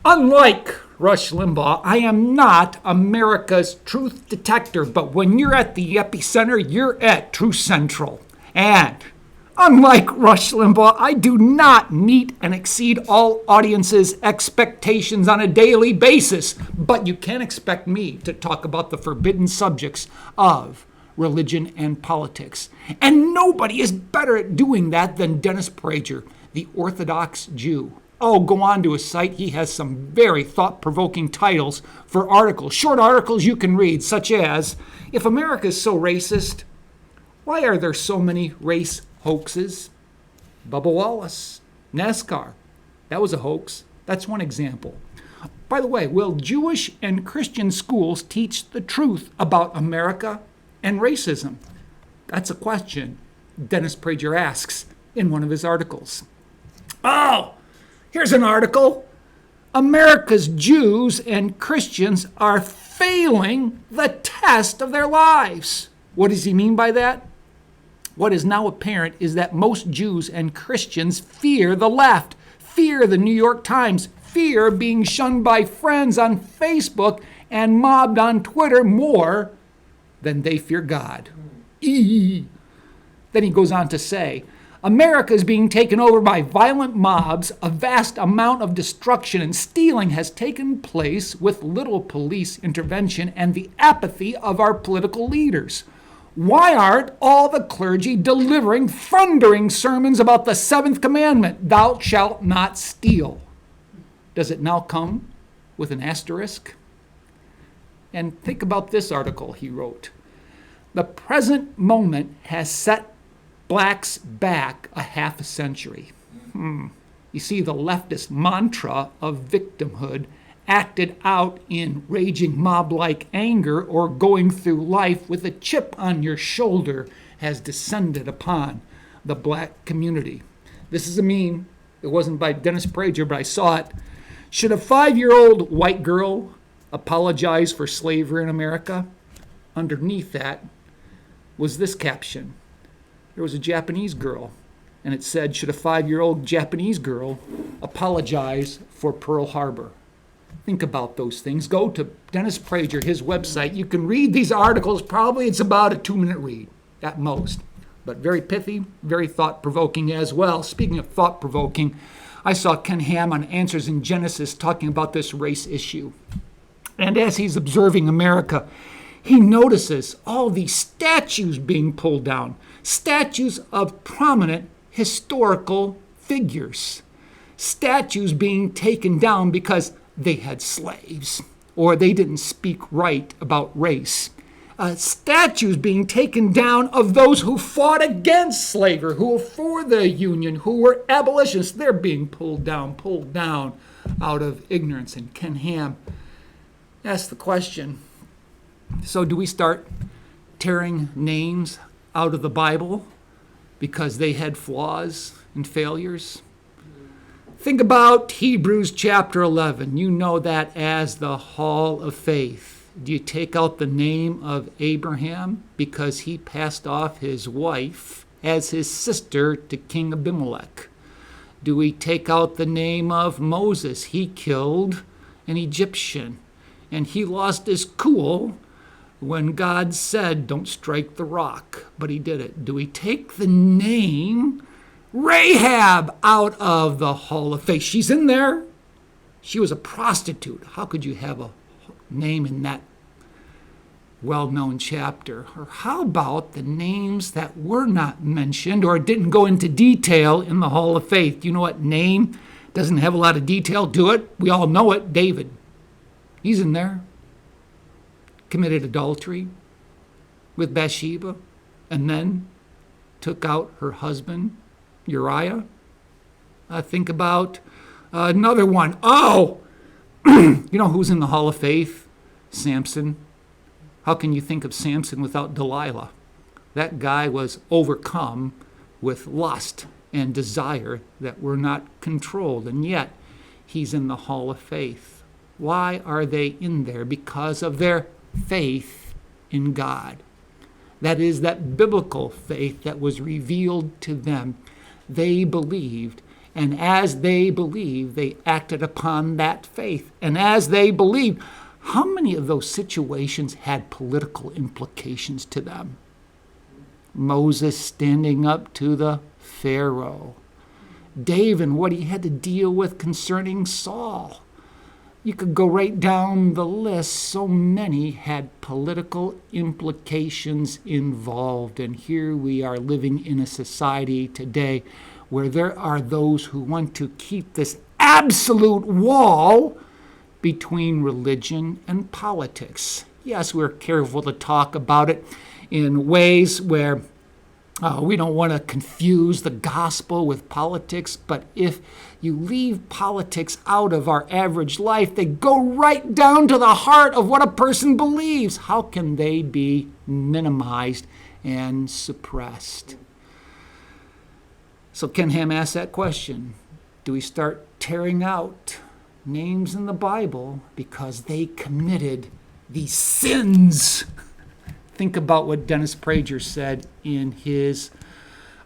Unlike Rush Limbaugh, I am not America's truth detector, but when you're at the epicenter, you're at Truth Central. And unlike Rush Limbaugh, I do not meet and exceed all audiences' expectations on a daily basis, but you can expect me to talk about the forbidden subjects of religion and politics. And nobody is better at doing that than Dennis Prager, the Orthodox Jew. Oh, go on to his site. He has some very thought-provoking titles for articles, short articles you can read, such as, If America is so racist, why are there so many race hoaxes? Bubba Wallace, NASCAR. That was a hoax. That's one example. By the way, will Jewish and Christian schools teach the truth about America and racism? That's a question Dennis Prager asks in one of his articles. Oh! Here's an article. America's Jews and Christians are failing the test of their lives. What does he mean by that? What is now apparent is that most Jews and Christians fear the left, fear the New York Times, fear being shunned by friends on Facebook and mobbed on Twitter more than they fear God. Then he goes on to say, America is being taken over by violent mobs. A vast amount of destruction and stealing has taken place with little police intervention and the apathy of our political leaders. Why aren't all the clergy delivering thundering sermons about the seventh commandment, thou shalt not steal? Does it now come with an asterisk? And think about this article he wrote. The present moment has set blacks back a half a century. You see, the leftist mantra of victimhood acted out in raging mob-like anger or going through life with a chip on your shoulder has descended upon the black community. This is a meme. It wasn't by Dennis Prager, but I saw it. Should a 5-year-old white girl apologize for slavery in America? Underneath that was this caption. There was a Japanese girl, and it said, should a 5-year-old Japanese girl apologize for Pearl Harbor? Think about those things. Go to Dennis Prager, his website. You can read these articles. Probably it's about a 2-minute read at most, but very pithy, very thought-provoking as well. Speaking of thought-provoking, I saw Ken Ham on Answers in Genesis talking about this race issue. And as he's observing America, he notices all these statues being pulled down, statues of prominent historical figures, statues being taken down because they had slaves or they didn't speak right about race. Statues being taken down of those who fought against slavery, who were for the Union, who were abolitionists. They're being pulled down out of ignorance. And Ken Ham asked the question, so do we start tearing names out of the Bible because they had flaws and failures? Think about Hebrews chapter 11. You know that as the hall of faith. Do you take out the name of Abraham because he passed off his wife as his sister to King Abimelech? Do we take out the name of Moses? He killed an Egyptian and he lost his cool when God said, don't strike the rock, but he did it. Do we take the name Rahab out of the hall of faith? She's in there. She was a prostitute. How could you have a name in that well-known chapter? Or how about the names that were not mentioned or didn't go into detail in the hall of faith? You know what name doesn't have a lot of detail to it? We all know it, David. He's in there. Committed adultery with Bathsheba and then took out her husband, Uriah. Think about another one. Oh, you know who's in the Hall of Faith? Samson. How can you think of Samson without Delilah? That guy was overcome with lust and desire that were not controlled, and yet he's in the Hall of Faith. Why are they in there? Because of their faith in God. That is, that biblical faith that was revealed to them. They believed And as they believed, they acted upon that faith. And as they believed, how many of those situations had political implications to them? Moses standing up to the Pharaoh. David and what he had to deal with concerning Saul. You could go right down the list. So many had political implications involved. And here we are living in a society today where there are those who want to keep this absolute wall between religion and politics. Yes, we're careful to talk about it in ways where we don't want to confuse the gospel with politics, but if you leave politics out of our average life, they go right down to the heart of what a person believes. How can they be minimized and suppressed? So Ken Ham asked that question. Do we start tearing out names in the Bible because they committed these sins? Think about what Dennis Prager said in his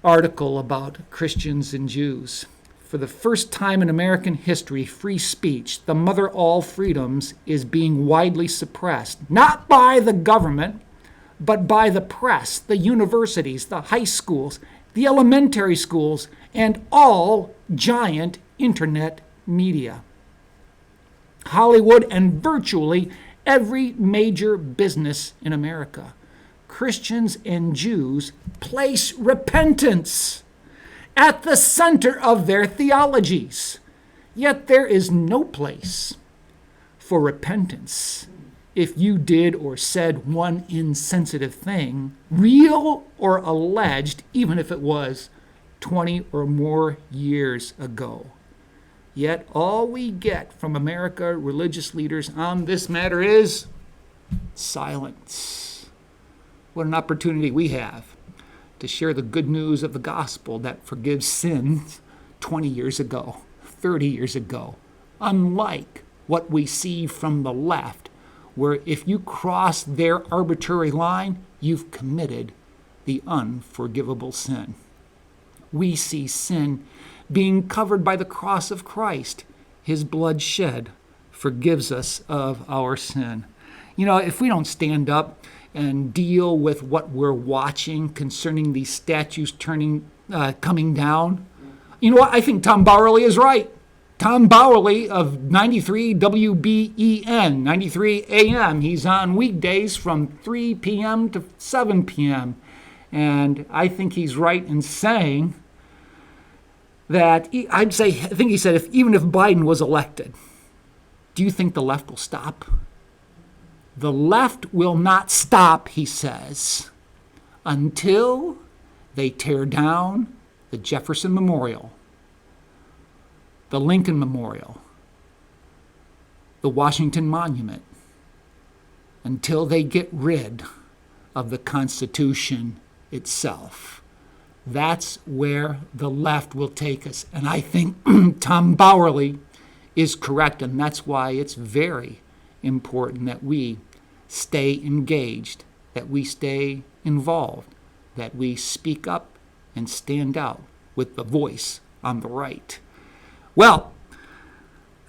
article about Christians and Jews. For the first time in American history, free speech, the mother of all freedoms, is being widely suppressed, not by the government, but by the press, the universities, the high schools, the elementary schools, and all giant internet media. Hollywood and virtually every major business in America. Christians and Jews place repentance at the center of their theologies. Yet there is no place for repentance if you did or said one insensitive thing, real or alleged, even if it was 20 or more years ago. Yet all we get from America religious leaders on this matter is silence. What an opportunity we have to share the good news of the gospel that forgives sins 20 years ago, 30 years ago. Unlike what we see from the left, where if you cross their arbitrary line, you've committed the unforgivable sin. We see sin being covered by the cross of Christ. His blood shed forgives us of our sin. You know, if we don't stand up and deal with what we're watching concerning these statues coming down, you know what? I think Tom Bowerly is right. Tom Bowerly of 93 WBEN, 93 AM. He's on weekdays from 3 p.m. to 7 p.m. And I think he's right in saying that, I think he said, even if Biden was elected, do you think the left will stop? The left will not stop, he says, until they tear down the Jefferson Memorial, the Lincoln Memorial, the Washington Monument, until they get rid of the Constitution itself. That's where the left will take us. And I think Tom Bowerly is correct, and that's why it's very important that we stay engaged, that we stay involved, that we speak up and stand out with the voice on the right. Well,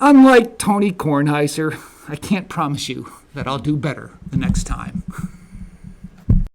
unlike Tony Kornheiser, I can't promise you that I'll do better the next time.